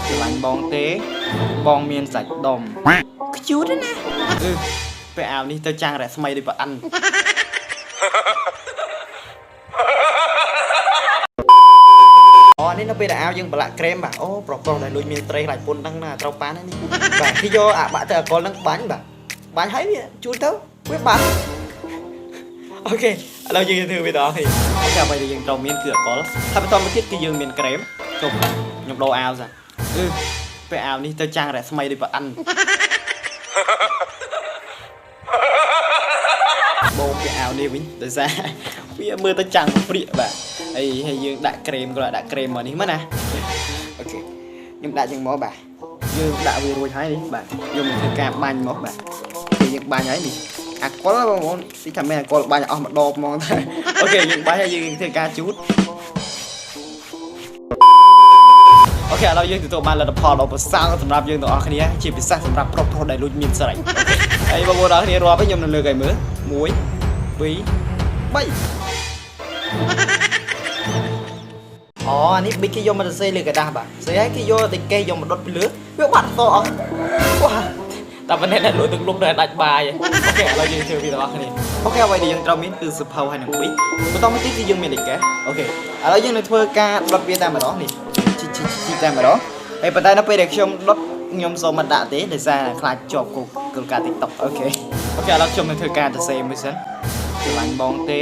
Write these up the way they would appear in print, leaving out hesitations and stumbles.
ស្រឡាញ់បងទេបងមានសាច់ដុំខ្ជូតណាពេលអាវនេះទៅចាំងរស្មីដូចប្រអិនអូនេះនៅពេលដែលអាវយើងប្រឡាក់ក្រែមបាទអូប្រុសដែលលួចមានត្រីខ្លាច់ពុនហ្នឹងណាត្រូវប៉ាននេះបាទគេយកអាបាក់ទៅអកលហ្នឹងបាញ់បាទបាញ់ហើយវាជូតទៅវាបាត់អូខេឥឡូវយើងធ្វើវីដេអូនេះអូខេអ្វីដែលយើងត្រូវមានគឺអកលហើយបន្តមកទៀតគឺយើងមានក្រែមជុំខ្ញុំដូរអាវសិនពេលអាវនេះទៅចាំងរស្មីដូចប្រអិនបងពាក់អាវនេះវិញដោយសារវាមើលទៅចាំងព្រាកបាទហើយយើងដាក់ក្រែមគាត់ដាក់ក្រែមមកនេះមកណាអូខេខ្ញុំដាក់ជាងមកបាទយើងដាក់វារួចហើយនេះបាទយើងនឹងធ្វើការបាញ់មកបាទពេលយើងបាញ់ហើយនេះអាកុលបងប្អូនទីថាមែនអាកុលបាញ់អស់ម្ដងហ្មងតែអូខេយើងបាញ់ហើយយើងធ្វើការជូតអូខេឥឡូវយើងទទួលបានលទ្ធផលដ៏ប្រសើរសម្រាប់យើងទាំងអស់គ្នាជាពិសេសសម្រាប់ប្រុសៗដែលលួចមានស្រីហើយបងប្អូនទាំងអស់គ្នារាប់ឲ្យខ្ញុំនឹងលើកឲ្យមើល1 2 3អូអានេះប៊ីគេយកមកសរសេរលើกระดาษបាទស្អីហើយគេយកតែកេះយកមកដុតពីលើវាបាត់តអស់វ៉ាតែប៉ុណ្ណេះដែលលួចទឹកលុបដល់ដាច់បាយអូខេឥឡូវយើងធ្វើវីដេអូគ្នាអូខេអ្វីដែលយើងត្រូវមានគឺសភៅហើយនឹងប៊ីបន្តមកទៀតគឺយើងមានលេខកេះអូខេឥឡូវយើងនឹងធ្វើការដុតវាតែម្ដងនេះជីតែម្ដងហើយប៉ុន្តែនៅពេលដែលខ្ញុំដុតខ្ញុំសូមមិនដាក់ទេដោយសារខ្លាចជាប់គោលការណ៍ TikTok អូខេឥឡូវខ្ញុំនឹងធ្វើការសរសេរមួយសិនស្រឡាញ់បងទេ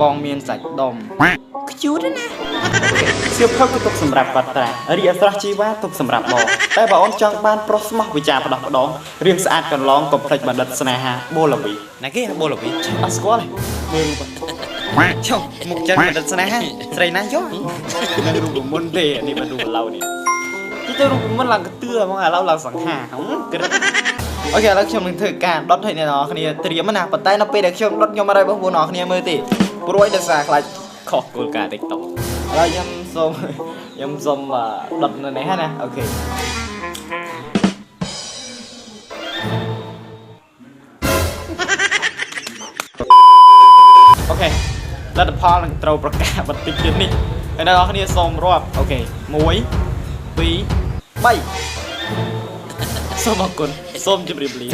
បងមានសាច់ដុំខ្ជូតណាសៀវភៅគឺទុកសម្រាប់បាត់ត្រារីអស្រះជីវ៉ាទុកសម្រាប់បងតែបើអូនចង់បានប្រុសស្មោះវិចារផ្ដោះផ្ដងរៀងស្អាតកន្លងកុំភ្លេចបណ្ឌិតស្នេហាបូឡាវីណាគេបូឡាវីអត់ស្គាល់ទេមើលបាទចុះមុខចឹងបណ្ឌិតស្នេហាស្រីណាយកនឹងរូបមន្តទេនេះមិនរូបឡៅនេះទៅរូបមន្តឡើងកឿហ្មងឥឡូវឡើងសង្ហាក្រឹបអូខេឥឡូវខ្ញុំនឹងធ្វើការដុតឲ្យអ្នកនរគ្នាត្រៀមណាប៉ុន្តែនៅពេលដែលខ្ញុំដុតខ្ញុំអត់ឲ្យបងប្អូននរគ្នាមើលទេព្រោះឲ្យដោយសារខ្លាចខុសគោលការណ៍ TikTok ឥឡូវខ្ញុំសូមដុតនៅនេះហ្នឹងណាអូខេអូខេលទ្ធផលនឹងត្រូវប្រកាសបន្តិចទៀតនេះហើយអ្នកនរគ្នាសូមរាប់អូខេ1 2 3សូមអរគុណសូមជម្រាបលា